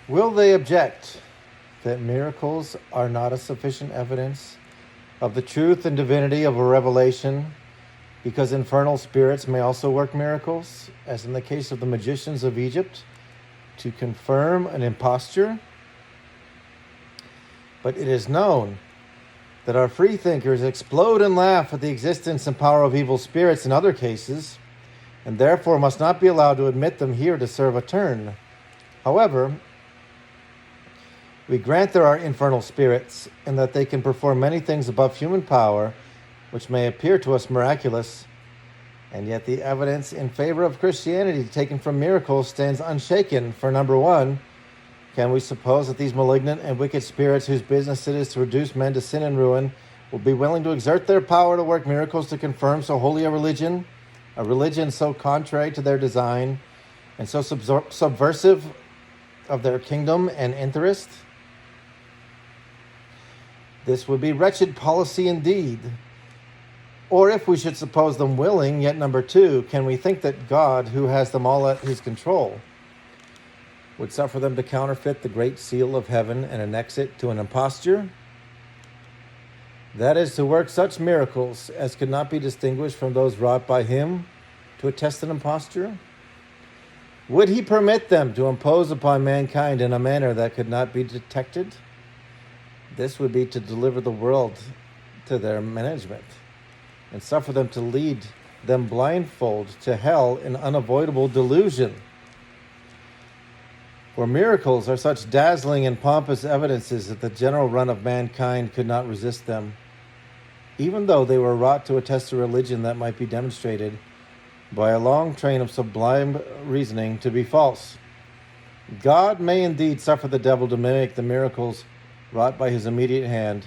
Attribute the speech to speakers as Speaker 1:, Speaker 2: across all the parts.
Speaker 1: Will they object that miracles are not a sufficient evidence of the truth and divinity of a revelation, because infernal spirits may also work miracles, as in the case of the magicians of Egypt, to confirm an imposture? But it is known that our freethinkers explode and laugh at the existence and power of evil spirits in other cases, and therefore must not be allowed to admit them here to serve a turn. However, we grant there are infernal spirits, and that they can perform many things above human power, which may appear to us miraculous, and yet the evidence in favor of Christianity taken from miracles stands unshaken. For number one, can we suppose that these malignant and wicked spirits, whose business it is to reduce men to sin and ruin, will be willing to exert their power to work miracles to confirm so holy a religion so contrary to their design, and so subversive of their kingdom and interest? This would be wretched policy indeed. Or if we should suppose them willing, yet number two, can we think that God, who has them all at his control, would suffer them to counterfeit the great seal of heaven and annex it to an imposture? That is, to work such miracles as could not be distinguished from those wrought by him to attest an imposture? Would he permit them to impose upon mankind in a manner that could not be detected? This would be to deliver the world to their management and suffer them to lead them blindfold to hell in unavoidable delusion. For miracles are such dazzling and pompous evidences that the general run of mankind could not resist them, even though they were wrought to attest a religion that might be demonstrated by a long train of sublime reasoning to be false. God may indeed suffer the devil to mimic the miracles wrought by his immediate hand,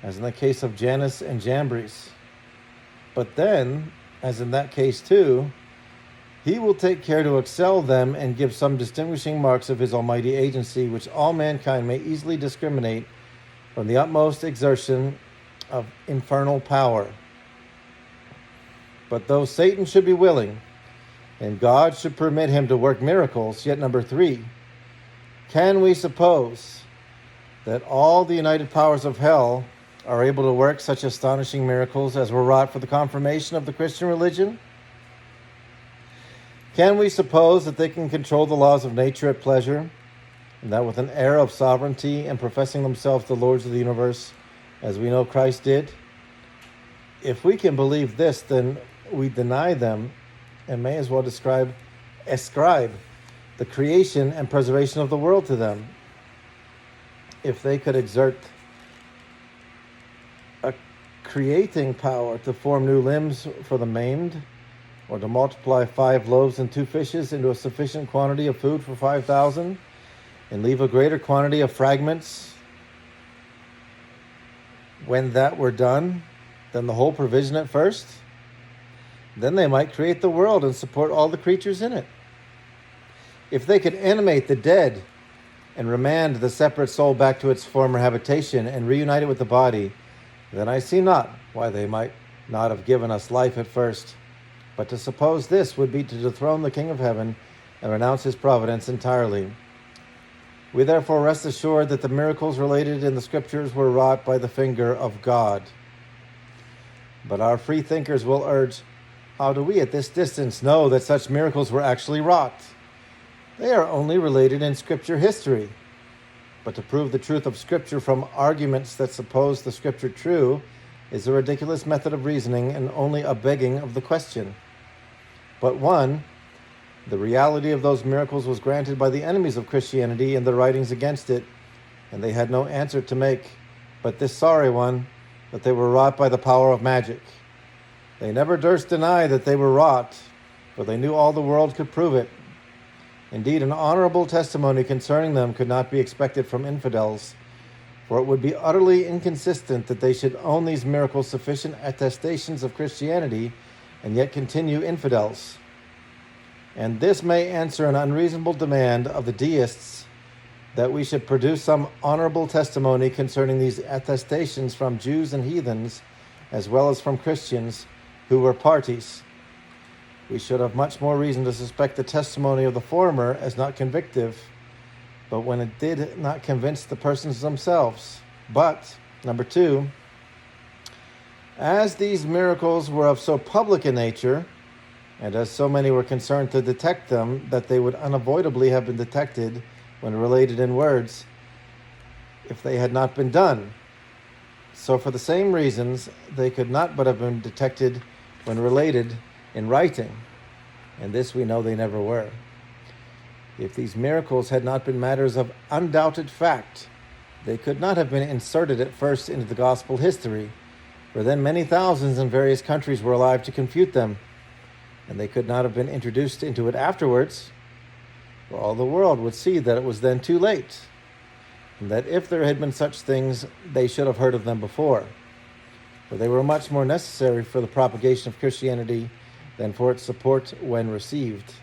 Speaker 1: as in the case of Jannes and Jambres. But then, as in that case too, he will take care to excel them and give some distinguishing marks of his almighty agency, which all mankind may easily discriminate from the utmost exertion of infernal power. But though Satan should be willing, and God should permit him to work miracles, yet number three, can we suppose that all the united powers of hell are able to work such astonishing miracles as were wrought for the confirmation of the Christian religion? Can we suppose that they can control the laws of nature at pleasure, and that with an air of sovereignty and professing themselves the lords of the universe, as we know Christ did? If we can believe this, then we deny them and may as well ascribe the creation and preservation of the world to them. If they could exert a creating power to form new limbs for the maimed, or to multiply 5 loaves and 2 fishes into a sufficient quantity of food for 5,000, and leave a greater quantity of fragments when that were done than the whole provision at first, then they might create the world and support all the creatures in it. If they could animate the dead and remand the separate soul back to its former habitation and reunite it with the body, then I see not why they might not have given us life at first. But to suppose this would be to dethrone the King of Heaven and renounce his providence entirely. We therefore rest assured that the miracles related in the Scriptures were wrought by the finger of God. But our freethinkers will urge, how do we at this distance know that such miracles were actually wrought? They are only related in Scripture history. But to prove the truth of Scripture from arguments that suppose the Scripture true is a ridiculous method of reasoning and only a begging of the question. But one, the reality of those miracles was granted by the enemies of Christianity in the writings against it, and they had no answer to make, but this sorry one, that they were wrought by the power of magic. They never durst deny that they were wrought, for they knew all the world could prove it. Indeed, an honorable testimony concerning them could not be expected from infidels, for it would be utterly inconsistent that they should own these miracles sufficient attestations of Christianity and yet continue infidels. And this may answer an unreasonable demand of the deists that we should produce some honorable testimony concerning these attestations from Jews and heathens, as well as from Christians who were parties. We should have much more reason to suspect the testimony of the former as not convictive, but when it did not convince the persons themselves. But, number 2, as these miracles were of so public a nature, and as so many were concerned to detect them, that they would unavoidably have been detected when related in words, if they had not been done. So for the same reasons, they could not but have been detected when related in writing. And this we know they never were. If these miracles had not been matters of undoubted fact, they could not have been inserted at first into the gospel history, for then many thousands in various countries were alive to confute them, and they could not have been introduced into it afterwards, for all the world would see that it was then too late, and that if there had been such things, they should have heard of them before, for they were much more necessary for the propagation of Christianity than for its support when received.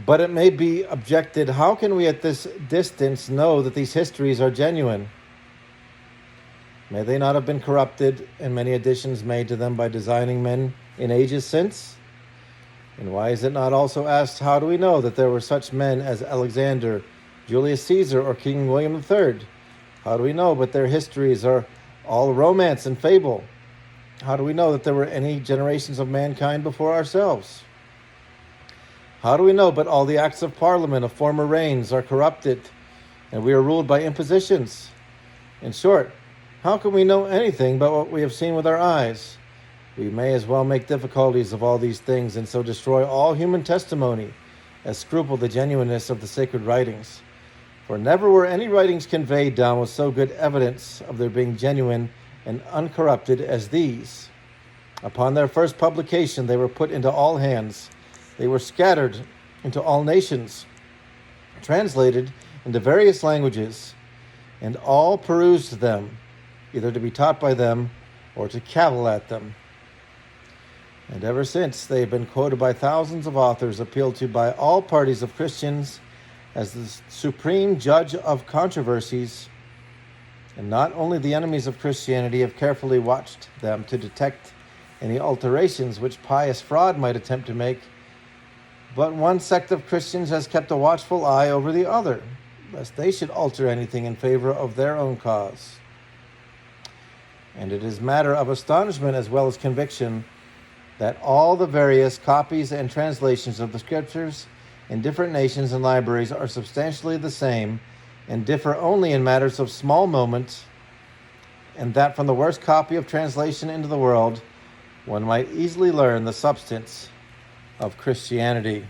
Speaker 1: But it may be objected, how can we at this distance know that these histories are genuine? May they not have been corrupted and many additions made to them by designing men in ages since? And why is it not also asked, how do we know that there were such men as Alexander, Julius Caesar, or King William III? How do we know but their histories are all romance and fable? How do we know that there were any generations of mankind before ourselves? How do we know but all the acts of parliament of former reigns are corrupted, and we are ruled by impositions? In short, how can we know anything but what we have seen with our eyes? We may as well make difficulties of all these things, and so destroy all human testimony, as scruple the genuineness of the sacred writings. For never were any writings conveyed down with so good evidence of their being genuine and uncorrupted as these. Upon their first publication they were put into all hands. They were scattered into all nations, translated into various languages, and all perused them, either to be taught by them or to cavil at them. And ever since they have been quoted by thousands of authors, appealed to by all parties of Christians as the supreme judge of controversies, and not only the enemies of Christianity have carefully watched them to detect any alterations which pious fraud might attempt to make, but one sect of Christians has kept a watchful eye over the other, lest they should alter anything in favor of their own cause. And it is matter of astonishment as well as conviction that all the various copies and translations of the Scriptures in different nations and libraries are substantially the same and differ only in matters of small moment, and that from the worst copy of translation into the world, one might easily learn the substance of Christianity.